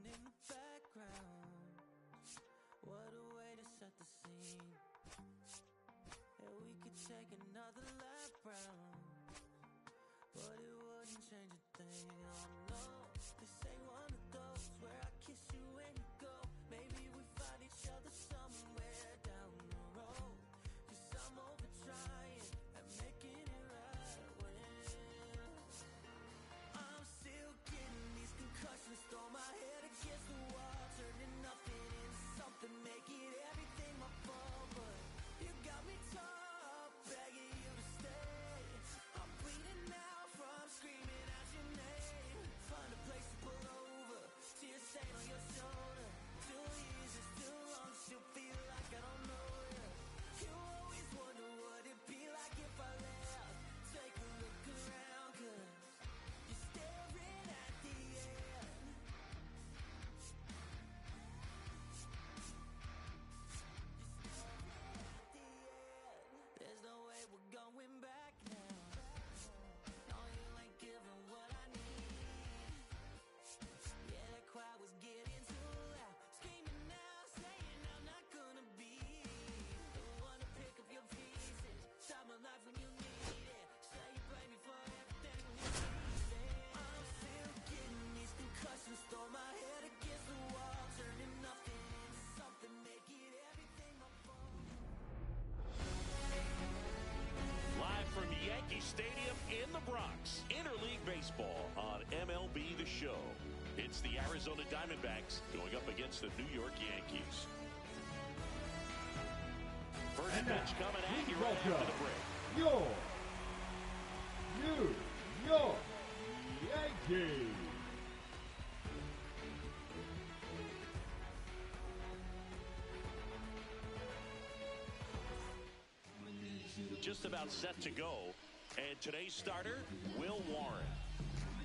playing in the background. What a way to set the scene. Yeah, we could take another lap round, but it wouldn't change a thing. Oh no, this ain't one of those where I kiss you when you go. Maybe we find each other somewhere down the road, 'cause I'm over trying and making it right when I'm still getting these concussions. Throw my head against the wall, turning nothing into something, making everything my fault. But you got me tough, begging you to stay. I'm bleeding now from screaming out your name. Find a place to pull over, tears stain on your shoulder. 2 years is too long, still feel like I don't know you. You always wonder what it'd be like if I left. Take a look around, 'cause you're staring at the end. There's no way we're going back now. No, you ain't giving what I need. Yeah, that crowd was getting too loud, screaming now, saying I'm not gonna be the one to pick up your pieces. Stop my life when you need it. Say you blame me for everything when you need it. I'm still getting these concussions. Throw my head against the wall, turning nothing into something, making everything my fault. Live from Yankee Stadium in the Bronx, Interleague Baseball on MLB The Show. It's the Arizona Diamondbacks going up against the New York Yankees. First pitch coming at you right after the break. Your New York Yankees. Just about set to go, and today's starter, Will Warren.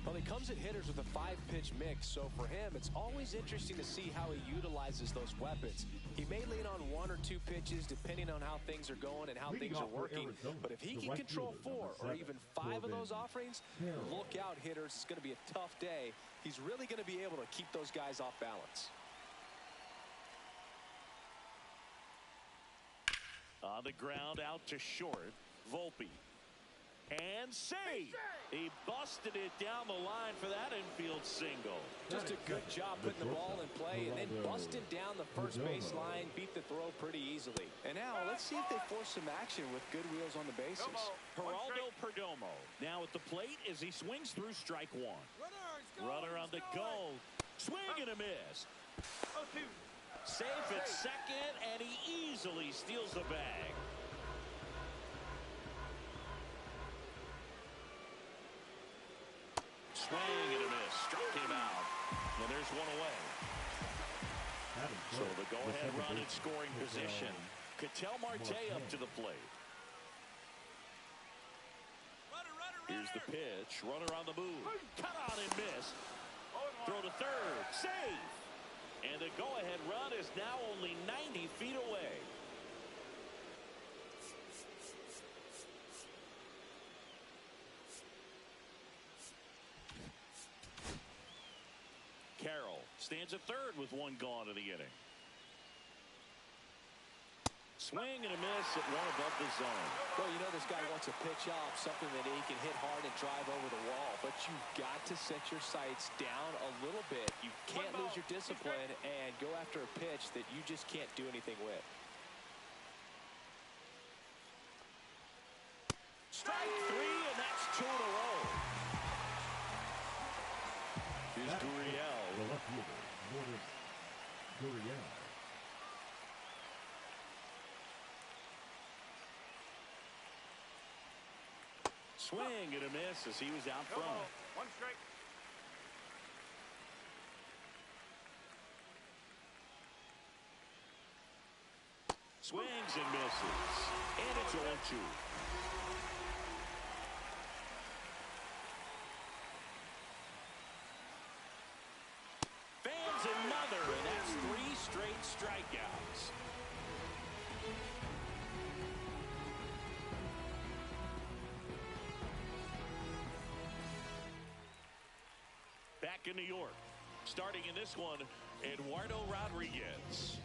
Well, he comes at hitters with a 5-pitch mix, so for him, it's always interesting to see how he utilizes those weapons. He may lean on 1 or 2 pitches depending on how things are going and how things are working, but if he can control 4 or even 5 of those offerings, look out, hitters. It's going to be a tough day. He's really going to be able to keep those guys off balance. On the ground, out to short, Volpe. And save! He busted it down the line for that infield single. Just a good job putting the ball in play and then busting down the first base line, beat the throw pretty easily. And now let's see if they force some action with good wheels on the bases. Geraldo Perdomo now at the plate as he swings through strike 1. Runner on the go. Swing and a miss. Safe at second, and he easily steals the bag. Swing and a miss. Struck him out. And there's one away. So the go-ahead run in scoring position. Ketel Marte up to the plate. Here's the pitch. Runner on the move. Cut on and miss. Throw to third. Save. And the go-ahead run is now only 90 feet away. Carroll stands at third with 1 gone in the inning. Swing and a miss at 1 above the zone. Well, you know this guy wants a pitch off, something that he can hit hard and drive over the wall. But you've got to set your sights down a little bit. You can't lose your discipline and go after a pitch that you just can't do anything with. Strike 3, and that's 2 in a row. Here's Gurriel. The left fielder, Gurriel. Swing and a miss as he was out front. 1 strike. Swings and misses. And it's 0-2. Fans another, and that's 3 straight strikeouts. Back in New York, Starting in this one, Eduardo Rodriguez.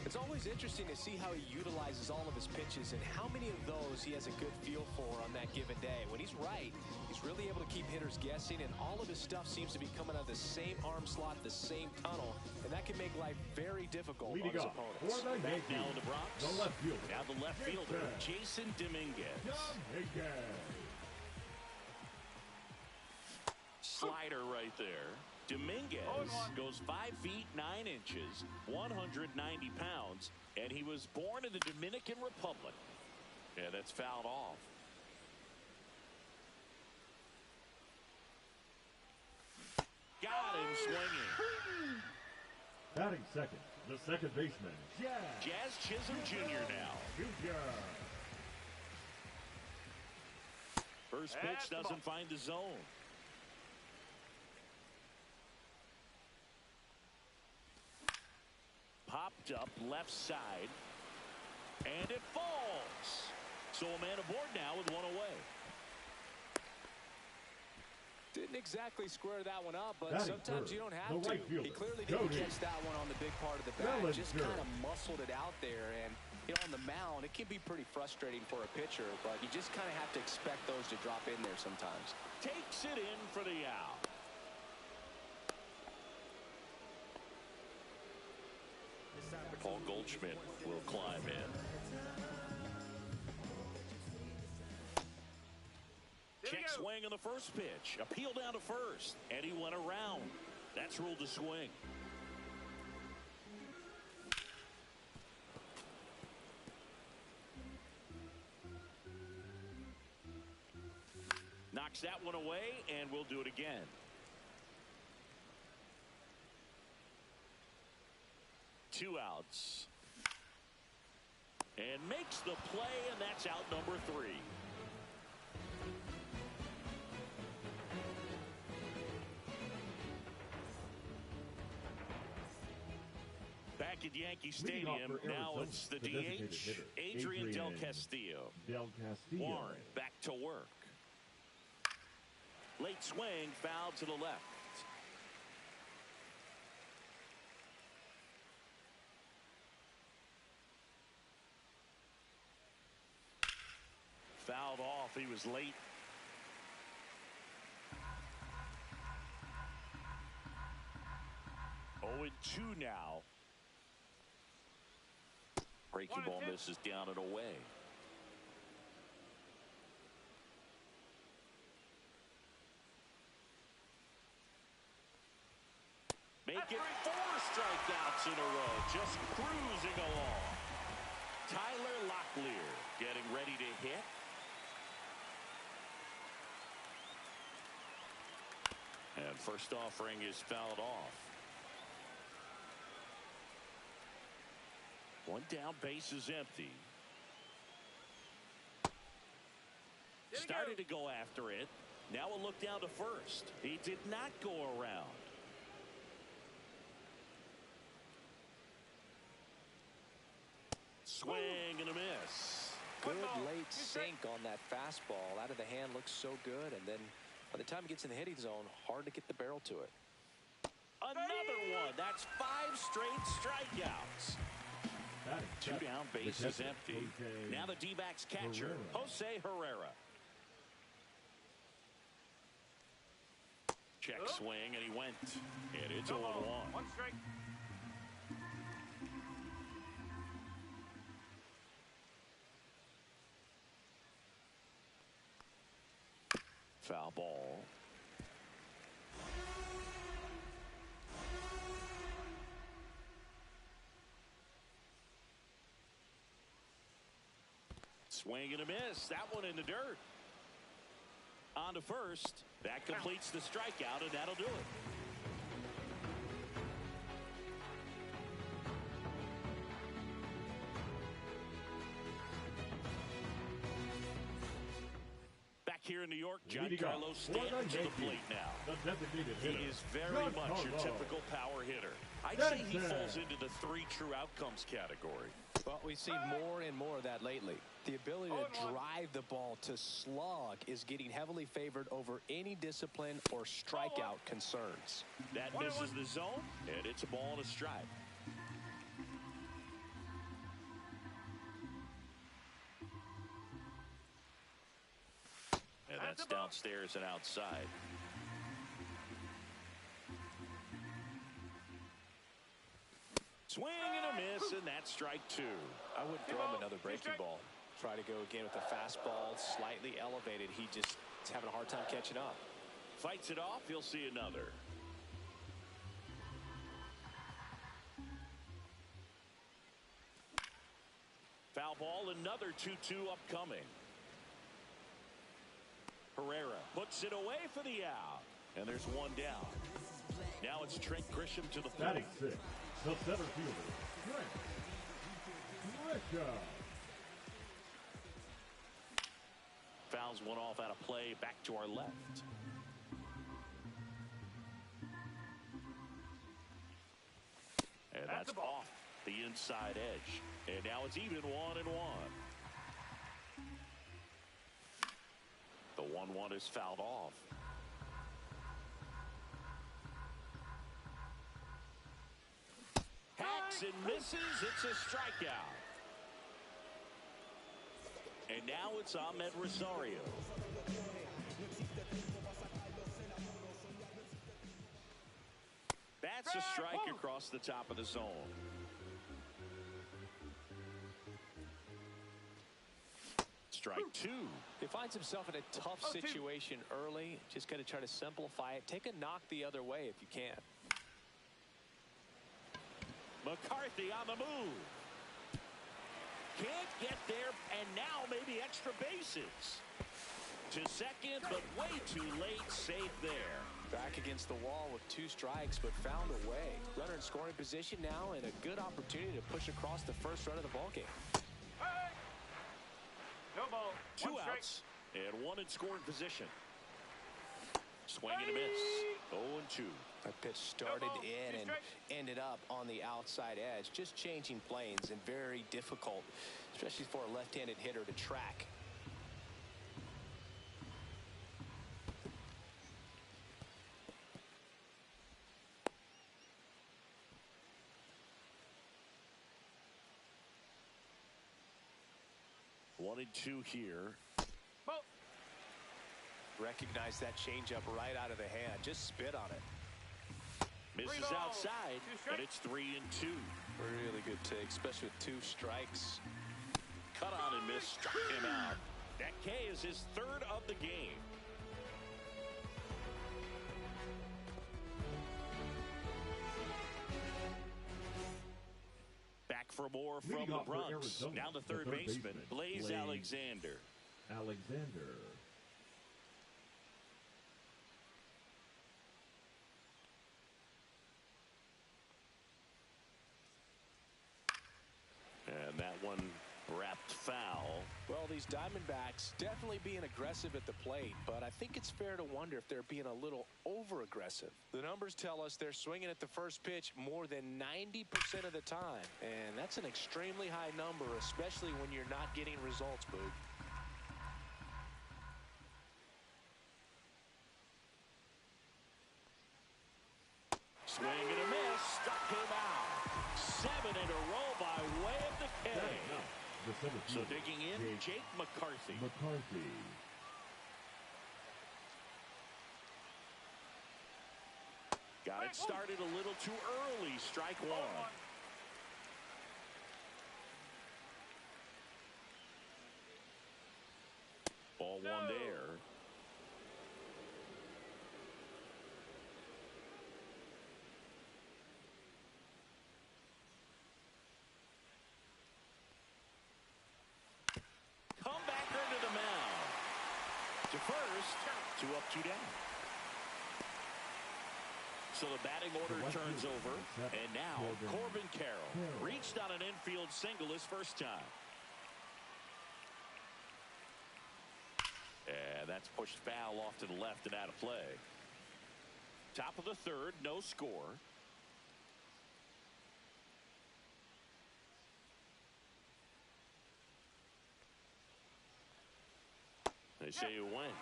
It's always interesting to see how he utilizes all of his pitches and how many of those he has a good feel for on that given day. When he's right, he's really able to keep hitters guessing, and all of his stuff seems to be coming out of the same arm slot, the same tunnel, and that can make life very difficult on his opponents. Back now in the Bronx. The left fielder. Now the left fielder, Jason Dominguez. Slider right there. Dominguez goes 5 feet 9 inches, 190 pounds, and he was born in the Dominican Republic. Yeah, that's fouled off. Got him swinging. Batting second, the second baseman, Jazz Chisholm Jr. now. First pitch doesn't find the zone. Popped up left side, and it falls. So a man aboard now with one away. Didn't exactly square that one up, but Batting sometimes third, you don't have to. right fielder, He clearly didn't catch that one on the big part of the bat. Just kind of muscled it out there, and on the mound, it can be pretty frustrating for a pitcher, but you just kind of have to expect those to drop in there sometimes. Takes it in for the out. Paul Goldschmidt will climb in. Check swing on the first pitch. Appeal down to first, and he went around. That's ruled a swing. Knocks that one away, and we'll do it again. Two outs. And makes the play, and that's out number 3. Back at Yankee Stadium, now it's the DH, Adrian Del Castillo. Warren back to work. Late swing, foul to the left. Fouled off. He was late. Oh, and 2 now. Breaking ball misses down and away. Make it 4 strikeouts in a row. Just cruising along. Tyler Locklear getting ready to hit. And first offering is fouled off. 1 down, base is empty. Started to go after it. Now a look down to first. He did not go around. Swing and a miss. Good late sink on that fastball. Out of the hand, looks so good, and then by the time it gets in the hitting zone, hard to get the barrel to it. Another one. That's 5 straight strikeouts. 2 down, base is empty. Now the D-backs catcher, Jose Herrera. Check swing, and he went. And it's 0-1. 1 strike. Foul ball. Swing and a miss. That one in the dirt. On to first. That completes the strikeout, and that'll do it. here in New York, Leading Giancarlo off for the Stanton to the Yankees, plate now. the designated He hitter, is very much your Giancarlo typical power hitter. I'd say he Stanton. falls into the 3 true outcomes category. Well, we've seen more and more of that lately. The ability to drive the ball to slug is getting heavily favored over any discipline or strikeout concerns. That misses the zone, and it's a ball and a strike. And that's downstairs and outside. Swing and a miss, and that's strike 2. I wouldn't throw him another breaking ball. Try to go again with the fastball, slightly elevated. He just is having a hard time catching up. Fights it off, he'll see another. Foul ball, another 2-2 upcoming. Herrera puts it away for the out. And there's one down. Now it's Trent Grisham to the plate. Batting 6, the center fielder, Trent Grisham. Fouls one off out of play, back to our left. And that's off the inside edge. And now it's even 1-1. The 1-1 is fouled off. Hacks and misses. It's a strikeout. And now it's Ahmed Rosario. That's a strike across the top of the zone. Strike 2. He finds himself in a tough situation early. Just got to try to simplify it. Take a knock the other way if you can. McCarthy on the move. Can't get there, and now maybe extra bases. To second, but way too late. Safe there. Back against the wall with 2 strikes, but found a way. Runner in scoring position now, and a good opportunity to push across the first run of the ballgame. No ball. 2 outs, and 1 in scoring position. Swing and a miss. 0-2. That pitch started in and ended up on the outside edge. Just changing planes and very difficult, especially for a left-handed hitter to track. One and 2 here. Recognize that changeup right out of the hand. Just spit on it. Misses outside, and it's 3-2. Really good take, especially with 2 strikes. Cut on and miss, struck him out. That K is his 3rd of the game. Back for more from the Bronx. Now the third baseman, Blaze Alexander. And that one wrapped foul. Well, these Diamondbacks definitely being aggressive at the plate, but I think it's fair to wonder if they're being a little over-aggressive. The numbers tell us they're swinging at the first pitch more than 90% of the time, and that's an extremely high number, especially when you're not getting results, Boog. Swing and a miss, struck him out. 7 in a row by way of the K. So digging in, Jake McCarthy. Got it started a little too early. Strike 1. Ball 1 there. Comebacker to the mound. To first, 2 up, 2 down. So the batting order turns over, and now Corbin Carroll reached on an infield single his first time. And that's That's pushed foul off to the left and out of play. Top of the third, no score. They say you win.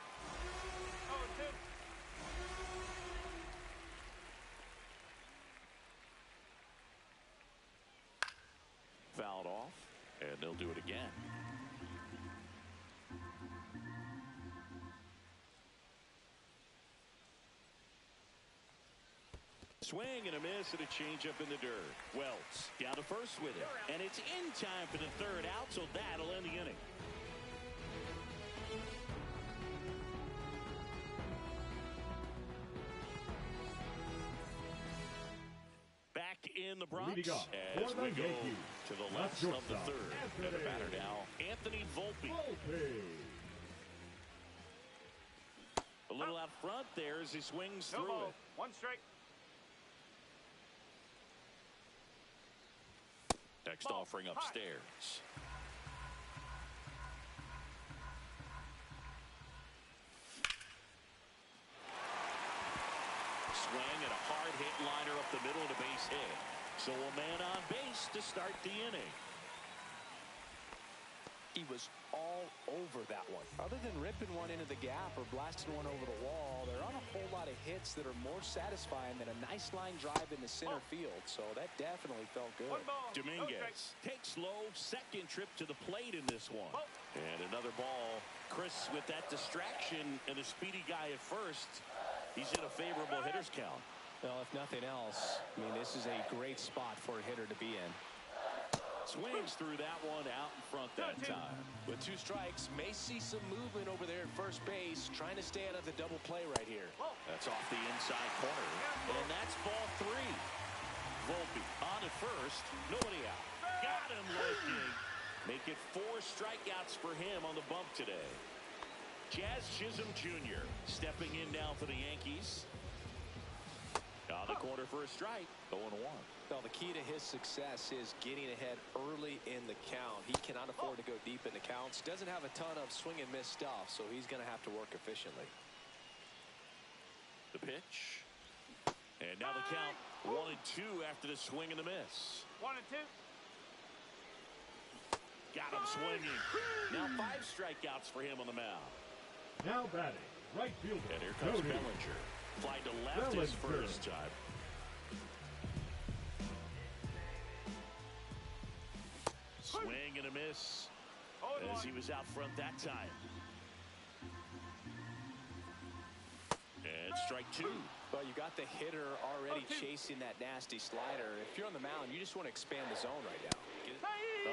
Fouled off, and they'll do it again. Swing and a miss and a changeup in the dirt. Welts down to first with it. And it's in time for the third out, so that'll end the inning. Back in the Bronx as we go to the left of the third. And the batter now, Anthony Volpe. A little out front there as he swings through it. One strike. Next offering upstairs. Swing and a hard hit liner up the middle and a base hit. So a man on base to start the inning. He was all over that one. Other than ripping one into the gap or blasting one over the wall, there aren't a whole lot of hits that are more satisfying than a nice line drive in the center field. So that definitely felt good. Dominguez takes low, second trip to the plate in this one. And another ball. Chris with that distraction and a speedy guy at first. He's in a favorable hitter's count. Well, if nothing else, I mean, this is a great spot for a hitter to be in. Swings through that one out in front that time. With two strikes, may see some movement over there at first base, trying to stay out of the double play right here. That's off the inside corner, and that's ball three. Volpe on at first, nobody out. Got him looking. Make it 4 strikeouts for him on the bump today. Jazz Chisholm Jr. stepping in now for the Yankees. On the corner for a strike, 0-1. Well, the key to his success is getting ahead early in the count. He cannot afford to go deep in the counts. Doesn't have a ton of swing and miss stuff, so he's going to have to work efficiently. The pitch. And now the count 1-2 after the swing and the miss. 1-2. Got him swinging. Now 5 strikeouts for him on the mound. Now batting, right fielder. And here comes Bellinger. Fly to left his first time. Swing and a miss as he was out front that time. And strike 2. Well, you got the hitter already chasing that nasty slider. If you're on the mound, you just want to expand the zone right now.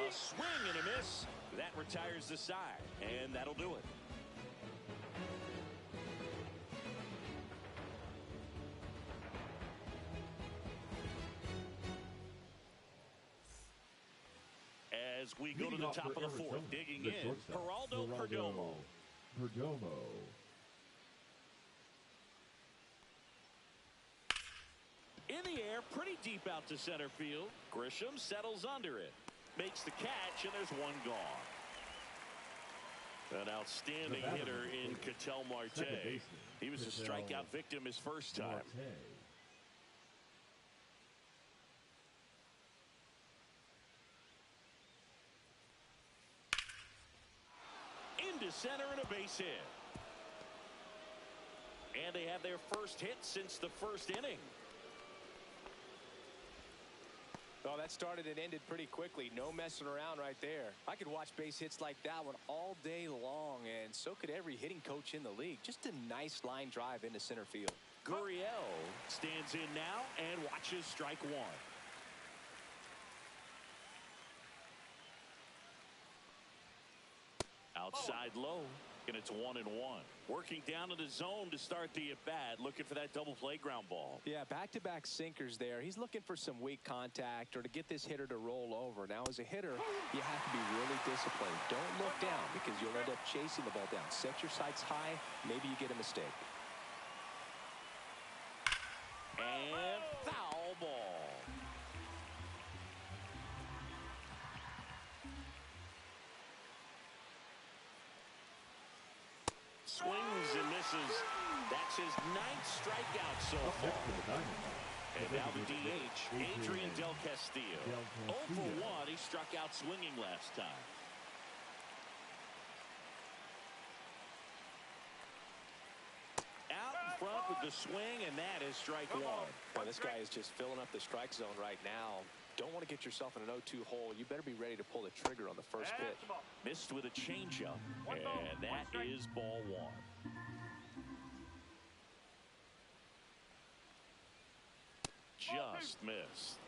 A swing and a miss. That retires the side, and that'll do it. As we go to the top of the fourth, digging in, Geraldo Perdomo. In the air, pretty deep out to center field. Grisham settles under it. Makes the catch, and there's one gone. An outstanding hitter in Ketel Marte. He was a strikeout victim his first time. Into center and a base hit. And they have their first hit since the first inning. Oh, that started and ended pretty quickly. No messing around right there. I could watch base hits like that one all day long, and so could every hitting coach in the league. Just a nice line drive into center field. Gurriel stands in now and watches strike 1. Outside low, and it's 1-1. Working down to the zone to start the at-bat, looking for that double play ground ball. Yeah, back-to-back sinkers there. He's looking for some weak contact or to get this hitter to roll over. Now, as a hitter, you have to be really disciplined. Don't look down because you'll end up chasing the ball down. Set your sights high. Maybe you get a mistake. And foul ball. Swings misses. That's his 9th strikeout so far. And now the DH, Adrian Del Castillo. 0 for 1. He struck out swinging last time. Out in front with the swing, and that is strike 1. Well, this guy is just filling up the strike zone right now. Don't want to get yourself in an 0-2 hole. You better be ready to pull the trigger on the first pitch. Missed with a changeup, and that is ball 1. Just missed.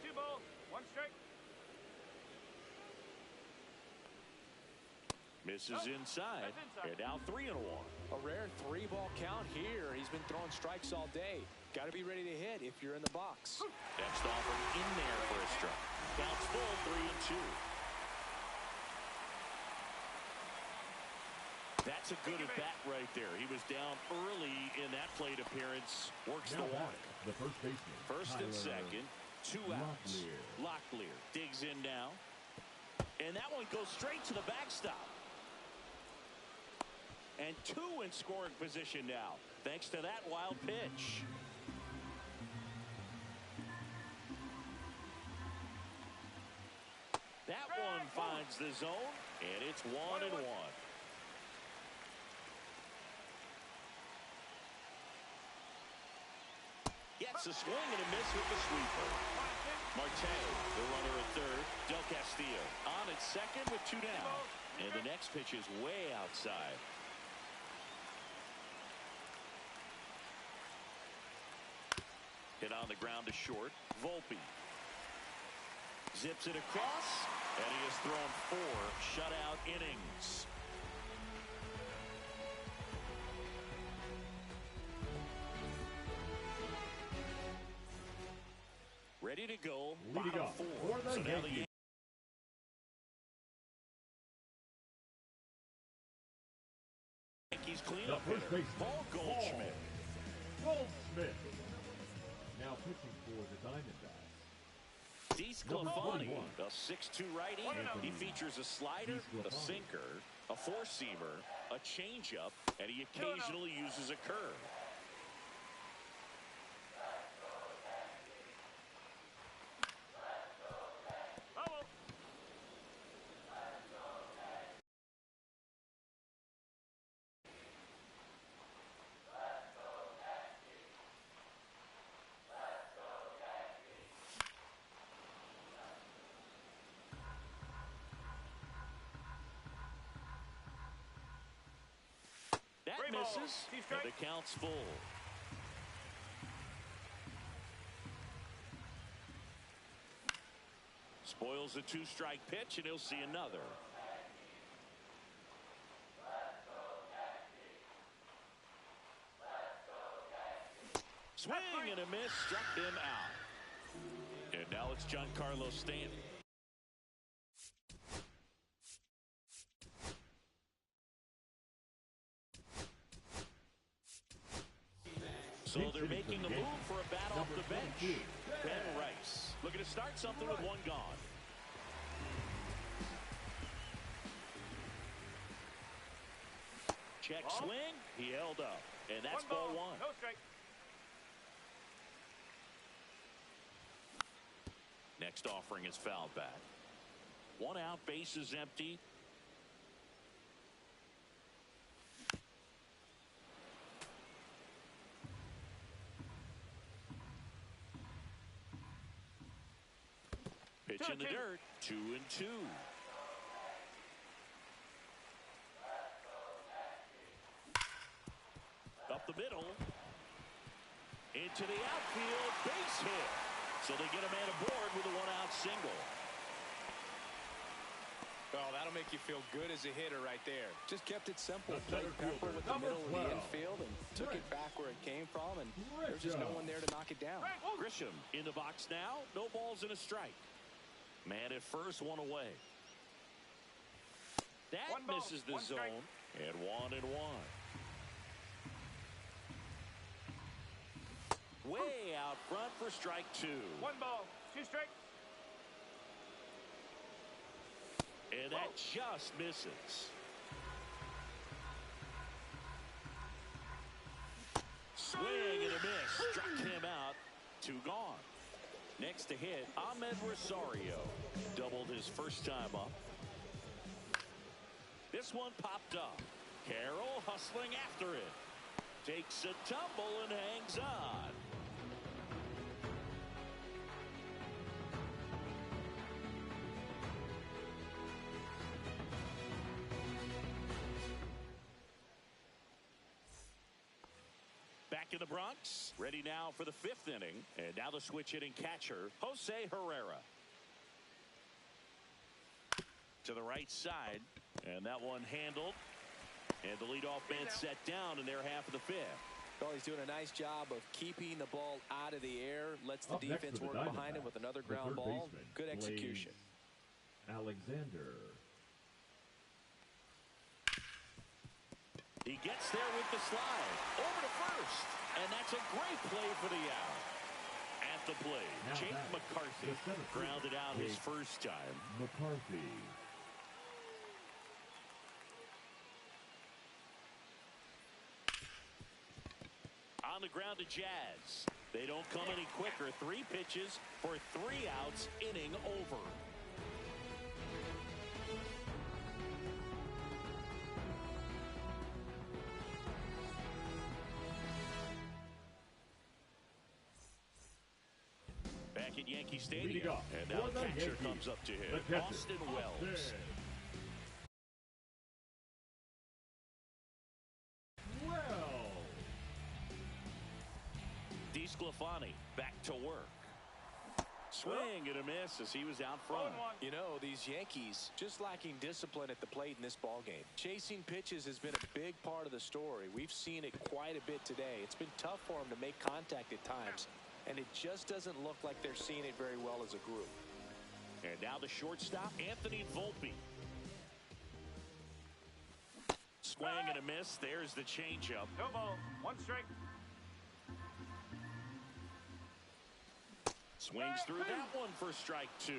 2 balls, 1 strike. Misses inside, and now 3-1. A rare 3-ball count here. He's been throwing strikes all day. Got to be ready to hit if you're in the box. Next offering in there for a strike. Counts full, 3-2. That's a good at bat right there. He was down early in that plate appearance. Works the walk. The first baseman. First and second, 2 outs. Locklear digs in now. And that one goes straight to the backstop. And 2 in scoring position now, thanks to that wild pitch. That one finds the zone, and it's 1-1. Gets a swing and a miss with the sweeper. Marte, the runner at third. Del Castillo on at second with 2 down. And the next pitch is way outside. Hit on the ground to short. Volpe zips it across, and he has thrown 4 shutout innings. Ready to go. Bottom 4. So now the Yankees cleanup hitter, Paul Goldschmidt. Goldschmidt. Now pitching for the Diamondbacks. DeSclafani, a 6'2 righty. He features a slider, a sinker, a 4-seamer, a changeup, and he occasionally uses a curve. That misses, and the count's full. Spoils a 2-strike pitch, and he'll see another. Swing and a miss, struck him out. And now it's Giancarlo Stanton. So they're making a move for a bat off the bench. Ben Rice looking to start something with 1 gone. Check swing. He held up. And that's ball 1. No strike. Next offering is fouled back. 1 out, bases empty. Pitch in the dirt, 2-2. Up the middle. Into the outfield, base hit. So they get a man aboard with a 1-out single. Well, that'll make you feel good as a hitter right there. Just kept it simple. Played Pepper with the middle of the infield and took it back where it came from, and there's just no one there to knock it down. Grisham in the box now. No balls and a strike. Man at first, 1 away. That misses the zone, and 1-1. Way out front for strike 2. 1 ball, 2 strikes. And that just misses. Swing and a miss. Struck him out. 2 gone. Next to hit, Ahmed Rosario. Doubled his first time up. This one popped up. Carroll hustling after it. Takes a tumble and hangs on. Back in the Bronx, ready now for the 5th inning. And now the switch hitting catcher, Jose Herrera. To the right side, and that one handled. And the leadoff man set down in their half of the 5th. Well, he's doing a nice job of keeping the ball out of the air. Lets the defense work behind him with another ground ball. Good execution. Alexander. He gets there with the slide. Over to first. And that's a great play for the out. At the plate, Jake McCarthy grounded out his first time. McCarthy. On the ground to Jazz. They don't come any quicker. 3 pitches for 3 outs. Inning over. Back at Yankee Stadium. And now the catcher comes up to him. Austin Wells. DeSclafani back to work. Swing and a miss as he was out front. You know, these Yankees just lacking discipline at the plate in this ballgame. Chasing pitches has been a big part of the story. We've seen it quite a bit today. It's been tough for them to make contact at times, and it just doesn't look like they're seeing it very well as a group. And now the shortstop, Anthony Volpe. Swing and a miss. There's the changeup. No ball. 1 strike. Swings through that one for strike 2.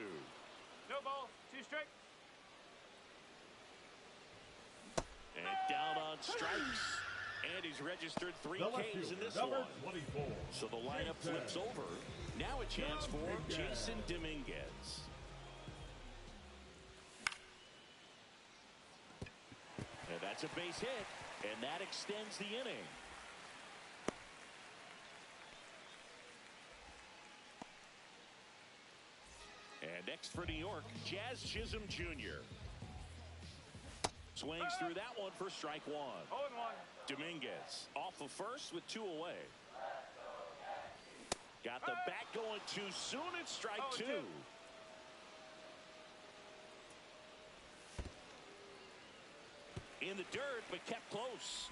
No ball. 2 strike. And down on strikes. And he's registered 3 Ks in this one. 24. So the lineup flips over. Now a chance for Jason Dominguez. And that's a base hit. And that extends the inning. And next for New York, Jazz Chisholm Jr. Swings through that one for strike 1. 0-1. Dominguez off of first with 2 away. Got the bat going too soon. It's strike 2. In the dirt, but kept close.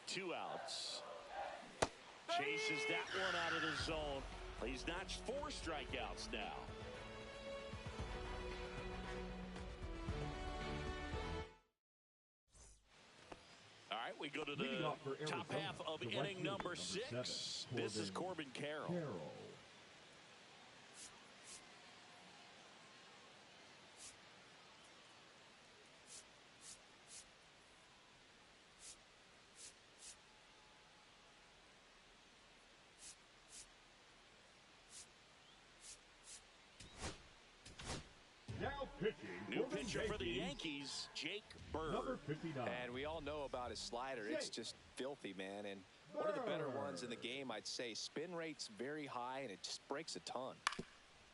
Two outs. Chases that one out of the zone. He's notched 4 strikeouts now. All right, we go to the top half of inning number 6. This is Corbin Carroll. New pitcher for the Yankees, Jake Bird. Number 59. And we all know about his slider. It's just filthy, man. And one of the better ones in the game, I'd say. Spin rate's very high, and it just breaks a ton.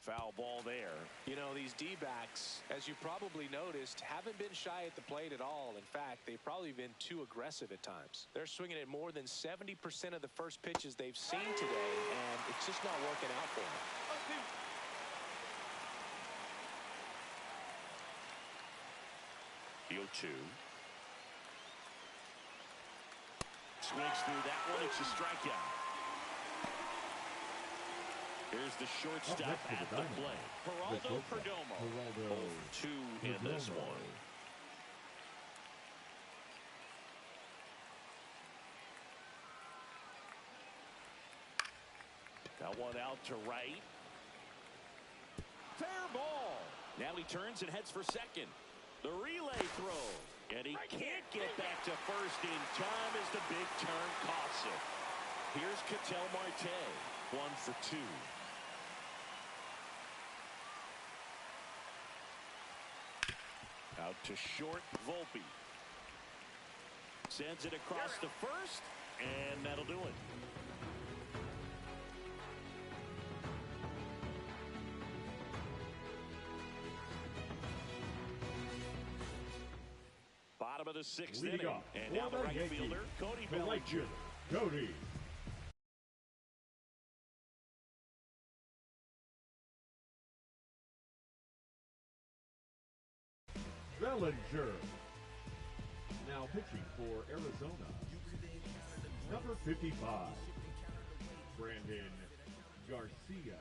Foul ball there. You know, these D-backs, as you probably noticed, haven't been shy at the plate at all. In fact, they've probably been too aggressive at times. They're swinging at more than 70% of the first pitches they've seen today, and it's just not working out for them. The 0-2. Swings through that one. It's a strikeout. Here's the shortstop at the plate. Geraldo Perdomo. 0-2 in this one. That one out to right. Fair ball. Now he turns and heads for second. The relay throw. And he can't get back to first in time as the big turn costs it. Here's Ketel Marte, 1 for 2. Out to short, Volpe. Sends it across to first, and that'll do it. Bottom of the 6th inning. And now the right fielder, Cody Bellinger. Cody. Bellinger. Now pitching for Arizona. Number 55. Brandon Garcia.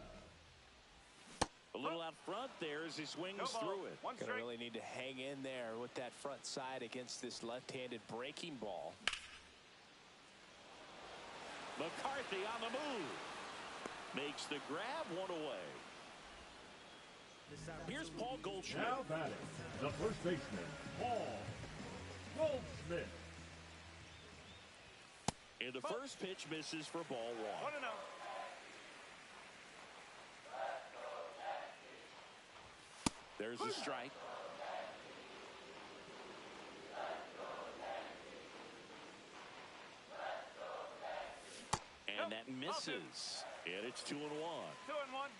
A little out front there as he swings through it. Gonna really need to hang in there with that front side against this left-handed breaking ball. McCarthy on the move. Makes the grab, 1 away. Here's Paul Goldschmidt. Now batting, the first baseman, Paul Goldschmidt. And the first pitch misses for ball 1. 1-0. There's a strike. And that misses. And it's 2-1. 2-1.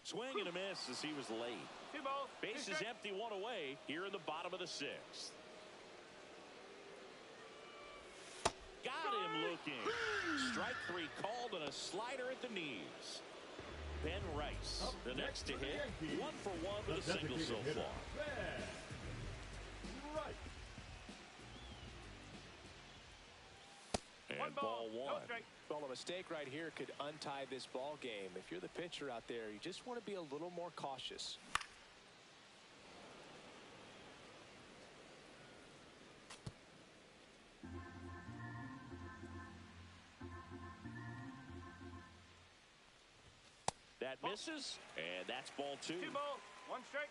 Swing and a miss as he was late. 2 balls. Bases empty, 1 away here in the bottom of the 6th. Got him looking. Strike 3 called and a slider at the knees. Ben Rice, the next to hit, 1 for 1 with a single so far. Ben Rice. And ball 1. Well, a mistake right here could untie this ball game. If you're the pitcher out there, you just want to be a little more cautious. That misses, and that's ball 2. 2 balls. 1 strike.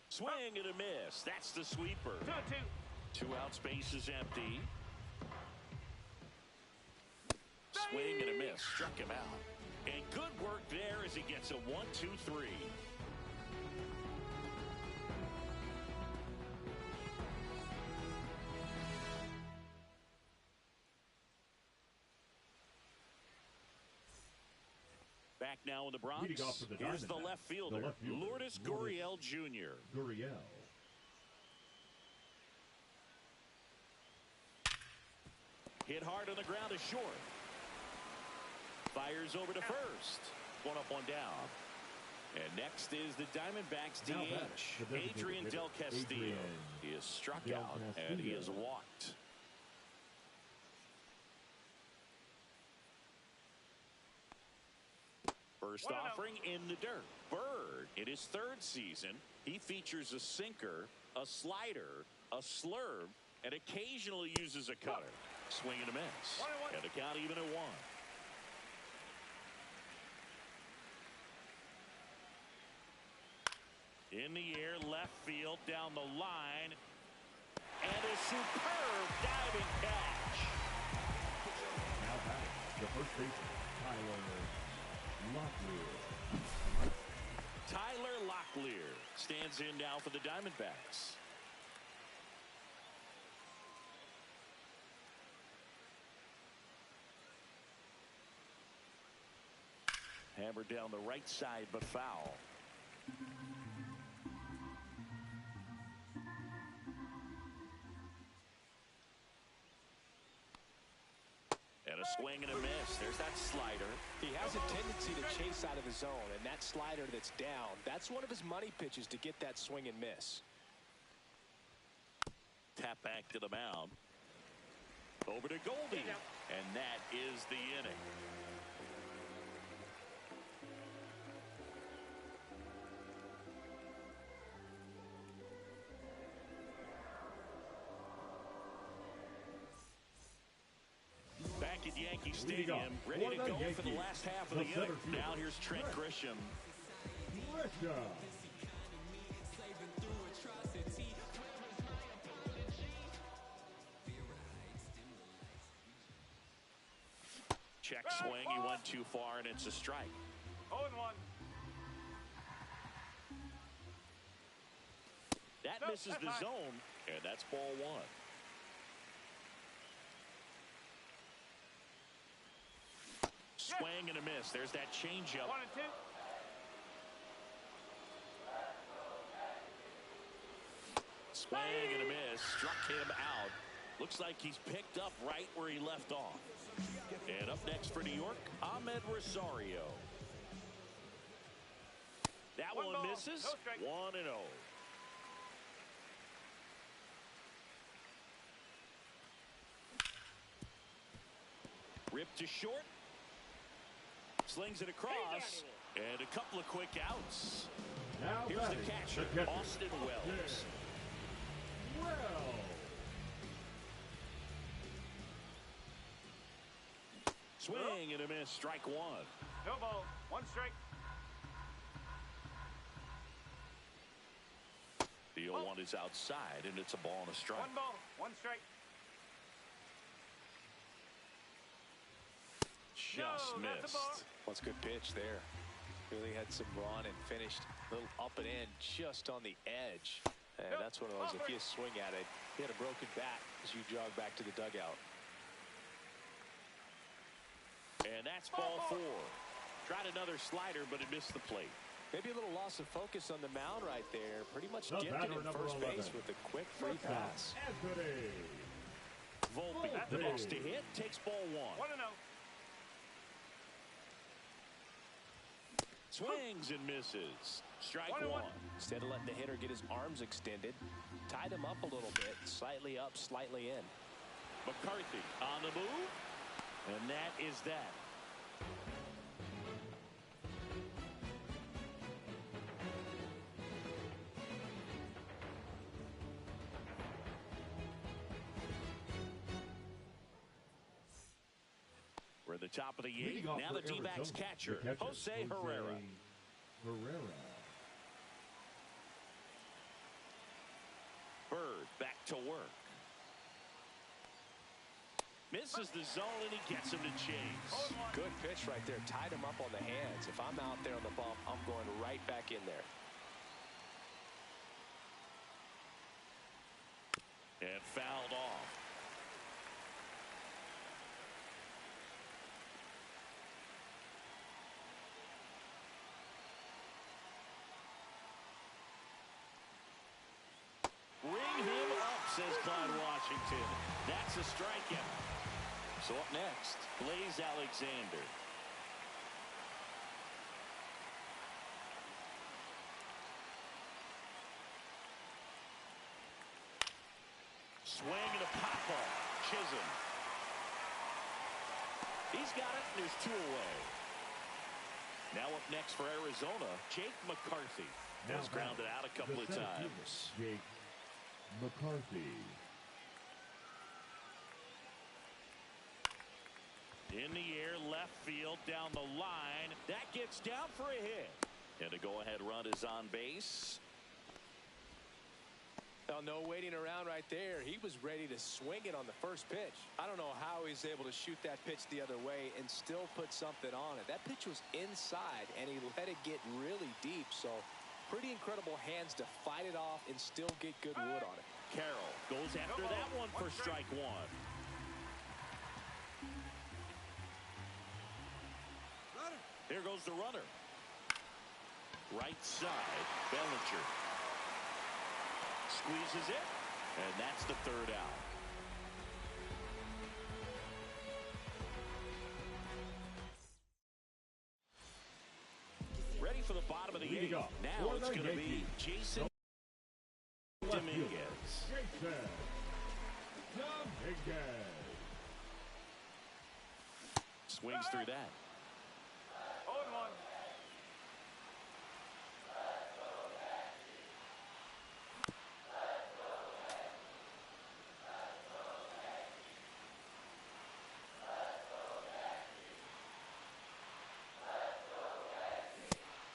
Swing and a miss. That's the sweeper. 2-2. 2 out, space is empty. Swing and a miss. Struck him out. And good work there as he gets a 1-2-3. Back now in the Bronx. Here's the left fielder, Lourdes Gurriel Jr. Gurriel. Hit hard on the ground is short. Fires over to first. 1 up, 1 down. And next is the Diamondbacks DH, Adrian Del Castillo. He is struck out and he is walked. First offering in the dirt. Bird, in his 3rd season, he features a sinker, a slider, a slurve, and occasionally uses a cutter. Swing and a miss. 1-1. And the count even at 1. In the air, left field, down the line, and a superb diving catch. Now batting, the first baseman, Tyler Locklear stands in now for the Diamondbacks. Hammered down the right side, but foul. And a swing and a miss. There's that slider. He has a tendency to chase out of the zone, and that slider that's down, that's one of his money pitches to get that swing and miss. Tap back to the mound. Over to Goldie. And that is the inning. stadium, ready to go for the last half of the inning. Now here's Trent Grisham. Check swing, he went too far, and it's a strike. 0-1. That misses the zone, and that's ball one. Swing and a miss. There's that changeup. 1-2. Swing and a miss. Struck him out. Looks like he's picked up right where he left off. And up next for New York, Ahmed Rosario. That one misses. 1-0. Ripped to short. Slings it across. And a couple of quick outs. Now here's the catcher, Austin Wells. Swing and a miss. Strike one. No ball. 1 strike. The 0-1 is outside, and it's a ball and a strike. 1 ball. 1 strike. Just missed. That's a good pitch there. Really had some run and finished a little up and in just on the edge. And that's one of those, if you swing at it, you had a broken bat as you jog back to the dugout. And that's ball 4. Tried another slider, but it missed the plate. Maybe a little loss of focus on the mound right there. Pretty much gifted in first base with a quick free pass. Volpe, the next to hit, takes ball 1. 1-0. Swings and misses. Strike 1. Instead of letting the hitter get his arms extended, tied him up a little bit, slightly up, slightly in. McCarthy on the move, and that is that. We're at the top of the 8th. Now the D-backs catcher, Jose Herrera. Bird back to work. Misses the zone, and he gets him to chase. Good pitch right there. Tied him up on the hands. If I'm out there on the bump, I'm going right back in there. And fouled off. Ring him up, says Clyde Washington. That's a strikeout. So up next, Blaze Alexander. Swing and a pop-up. Chisholm. He's got it, and there's 2 away. Now up next for Arizona, Jake McCarthy. Has grounded out a couple of times. Jake McCarthy. In the air, left field, down the line. That gets down for a hit. And a go-ahead run is on base. Well, no waiting around right there. He was ready to swing it on the first pitch. I don't know how he's able to shoot that pitch the other way and still put something on it. That pitch was inside, and he let it get really deep. So pretty incredible hands to fight it off and still get good wood on it. Carroll goes after that one for strike 1. Here goes the runner. Right side, Bellinger. Squeezes it, and that's the 3rd out. Ready for the bottom of the 8th. Now it's going to be Jason Dominguez. Swings through that. 0-1.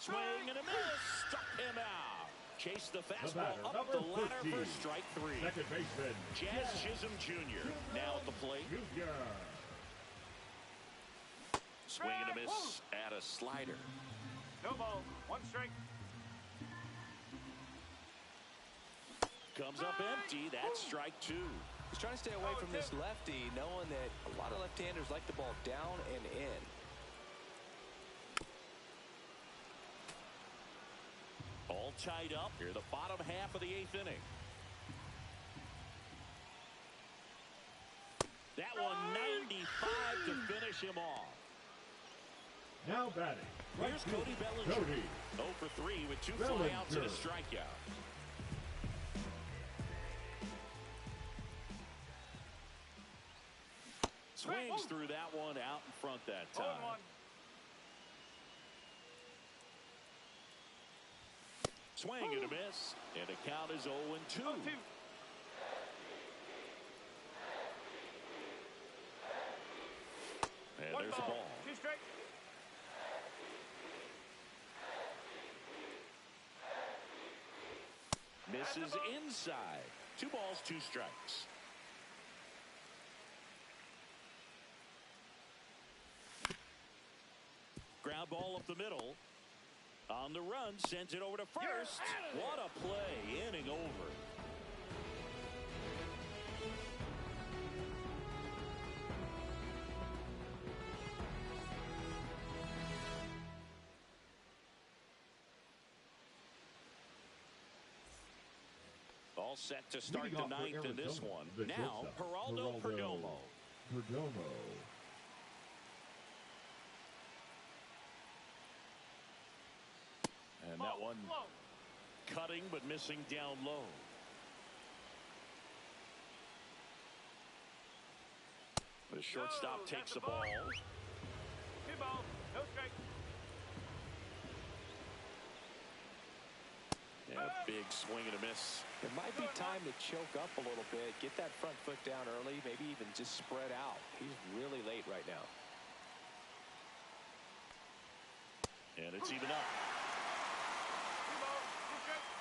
Swing and a miss. Struck him out. Chased the fastball batter, up the number ladder 13. for strike 3. Second baseman, Jazz Chisholm Jr. now at the plate. Jr. Swing and a miss at a slider. No ball. One strike. Comes up empty. That's strike 2. He's trying to stay away from this lefty, knowing that a lot of left-handers like the ball down and in. All tied up here, the bottom half of the 8th inning. That one 95 to finish him off. Now batting. Here's Cody Bellinger. 0 for 3 with 2 flyouts and a strikeout. Swings through that one out in front that time. Swing and a miss, and the count is 0-2. And there's the ball. 2 strike. Misses inside. 2 balls, 2 strikes. Ground ball up the middle. On the run, sends it over to first. What a play, inning over. All set to start the 9th in this one. Now, Geraldo Perdomo. And that one cutting but missing down low. The shortstop takes the ball. 2 balls, no strike. And a big swing and a miss. It might be time to choke up a little bit, get that front foot down early, maybe even just spread out. He's really late right now. And it's even up. 2 balls, 2 strikes.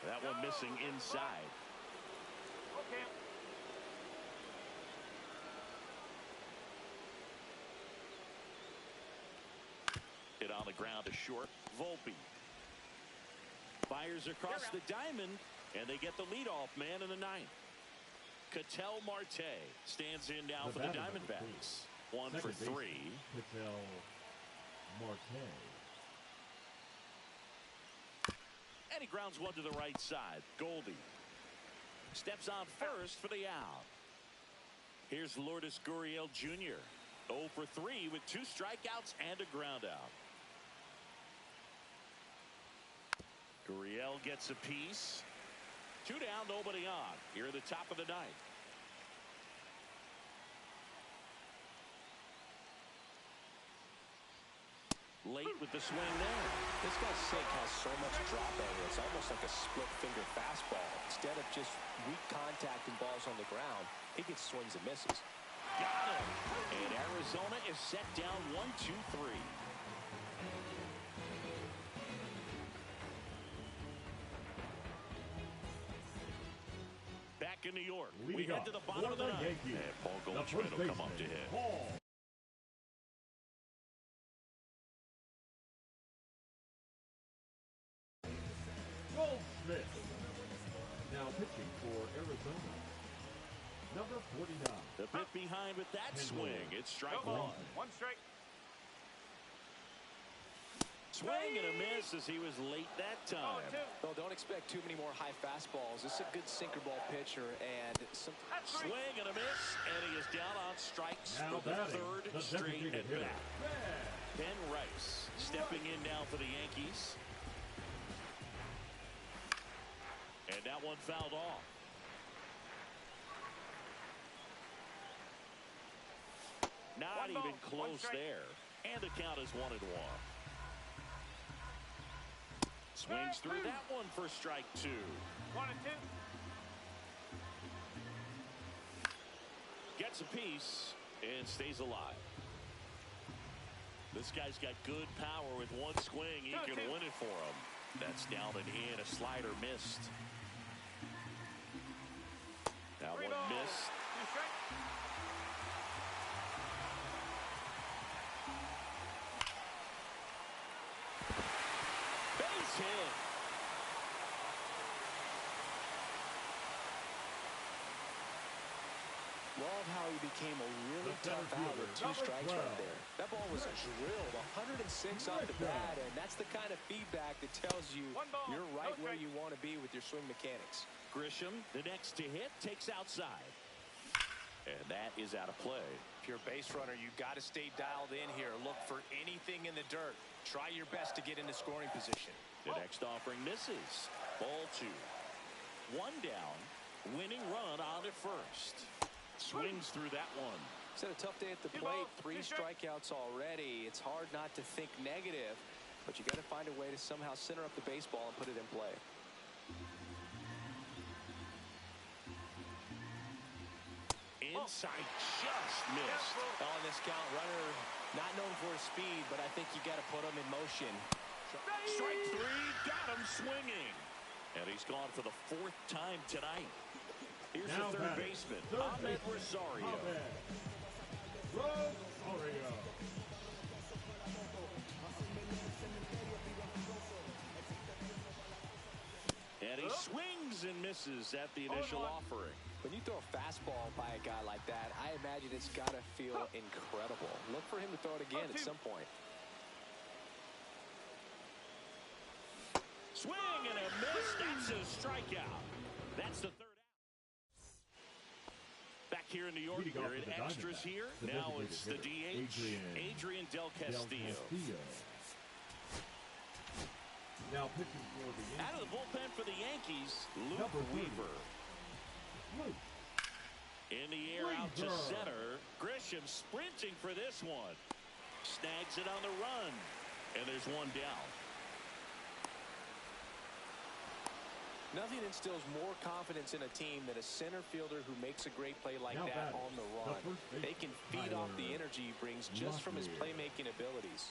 That one missing inside. Okay. Hit on the ground to short. Volpe fires across the diamond, and they get the leadoff man in the 9th. Ketel Marte stands in now for the Diamondbacks. 1 for 3. Ketel Marte. And he grounds one to the right side. Goldie steps on first for the out. Here's Lourdes Gurriel Jr. 0 for 3 with 2 strikeouts and a ground out. Gurriel gets a piece. 2 down, nobody on. Here at the top of the 9th. Late with the swing there. This guy's sink has so much drop angle. It's almost like a split finger fastball. Instead of just weak contact and balls on the ground, he gets swings and misses. Got him. And Arizona is set down 1-2-3. Back in New York, we head to the bottom of the 9th. And Paul Goldschmidt will come up to hit. Goldschmidt. Now pitching for Arizona. Number 49. The bit behind with that swing. It's strike 1. 1 strike. Swing and a miss as he was late that time. Well, don't expect too many more high fastballs. This is a good sinker ball pitcher, and some swing and a miss, and he is down on strikes now for the 3rd straight at bat. Ben Rice stepping in now for the Yankees. And that one fouled off. Not even close there. And the count is 1-1. Swings through that one for strike 2. 1 and 2. Gets hits apiece and stays alive. This guy's got good power. With one swing, he can win it for him. That's down and in. A slider missed. That one missed. Base hit. Love how he became a really tough out with 2 strikes right there. That ball was drilled 106 off the bat, and that's the kind of feedback that tells you you're right where you want to be with your swing mechanics. Grisham, the next to hit, takes outside. And that is out of play. If you're a base runner, you've got to stay dialed in here. Look for anything in the dirt. Try your best to get into scoring position. The next offering misses. Ball 2. 1 down. Winning run on at first. Swings through that one. He's had a tough day at the plate. 3 strikeouts already. It's hard not to think negative, but you got to find a way to somehow center up the baseball and put it in play. Inside just missed. On this count, runner not known for his speed, but I think you got to put him in motion. Strike 3, got him swinging. And he's gone for the 4th time tonight. Here's now the third baseman, Ahmed Rosario. And he swings and misses at the initial offering. When you throw a fastball by a guy like that, I imagine it's got to feel incredible. Look for him to throw it again at some point. Swing and a miss. That's a strikeout. That's the 3rd out. Back here in New York, we're in extras here. Now it's the DH, Adrian Del Castillo. Now pitching for the Yankees. Out of the bullpen for the Yankees, Luke Weaver. In the air out to center. Grisham sprinting for this one. Snags it on the run. And there's 1 down. Nothing instills more confidence in a team than a center fielder who makes a great play like that on the run. They can feed off the energy he brings just from his playmaking abilities.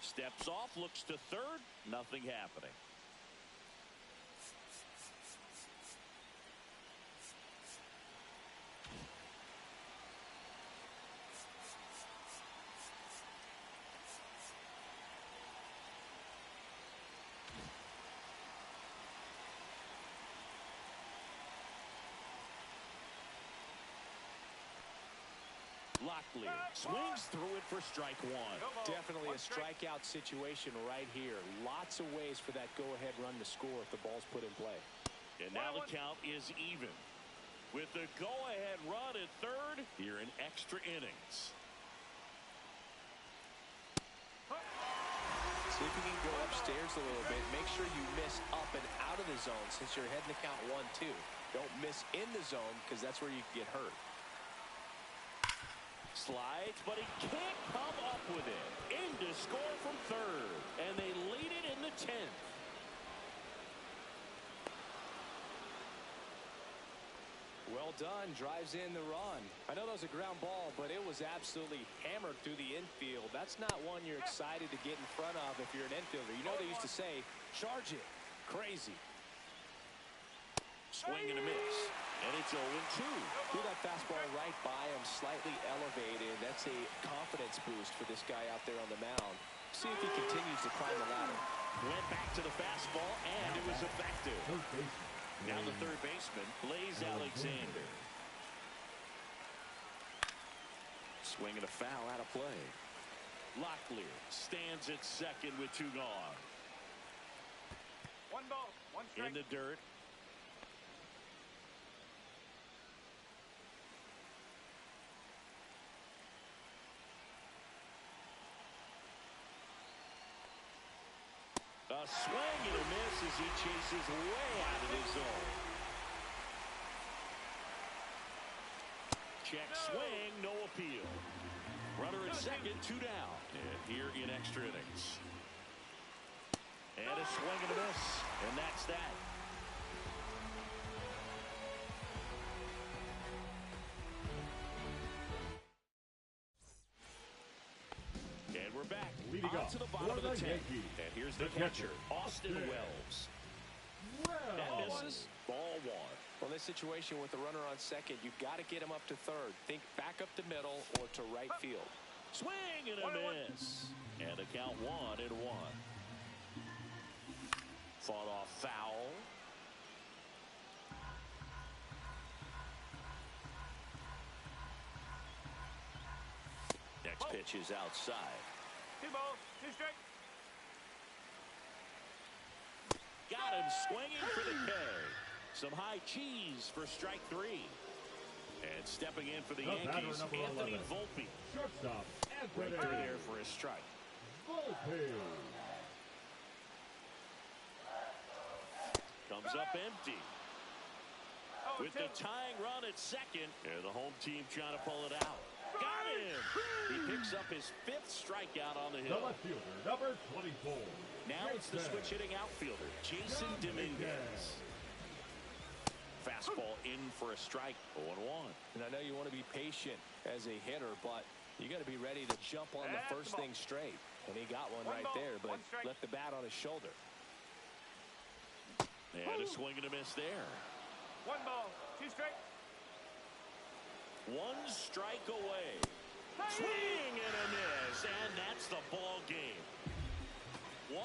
Steps off, looks to third. Nothing happening. Locklear swings through it for strike 1. Definitely a strikeout situation right here. Lots of ways for that go-ahead run to score if the ball's put in play. And now the count is even. With the go-ahead run at third, here in extra innings. See if you can go upstairs a little bit. Make sure you miss up and out of the zone since you're heading to count 1-2. Don't miss in the zone because that's where you can get hurt. Slides, but he can't come up with it. In to score from third. And they lead it in the 10th. Well done. Drives in the run. I know that was a ground ball, but it was absolutely hammered through the infield. That's not one you're excited to get in front of if you're an infielder. You know they used to say, charge it. Crazy. Swing and a miss. And it's 0-2. Threw that fastball right by him, slightly elevated. That's a confidence boost for this guy out there on the mound. See if he continues to climb the ladder. Went back to the fastball, and it was effective. Now the third baseman, Blaze Alexander. Swing and a foul out of play. Locklear stands at second with 2 gone. 1 ball, 1 strike. In the dirt. A swing and a miss as he chases way out of his zone. Check swing, no appeal. Runner at second, 2 down. And here in extra innings. And a swing and a miss. And that's that. to the bottom of the 10th. And here's the catcher, Austin Wells. That misses. Ball 1. Well, this situation with the runner on second, you've got to get him up to third. Think back up the middle or to right field. Swing and a miss. And a count 1-1. Fought off foul. Next pitch is outside. 2 balls, 2 strikes. Got him swinging for the K. Some high cheese for strike 3. And stepping in for the Yankees, Anthony 11. Volpe. Shortstop, Right through there for a strike. Volpe. Comes up empty. With the tying run at second, and the home team trying to pull it out. Got him! He picks up his 5th strikeout on the The hill. left fielder, number 24. Now it's the switch-hitting outfielder, Jason Dominguez. Fastball in for a strike, 0-1. And I know you want to be patient as a hitter, but you got to be ready to jump on the first thing straight. And he got one right there, but left the bat on his shoulder. And a swing and a miss there. 1 ball, 2 strikes. 1 strike away. Swing and a miss, and that's the ball game. 1-0.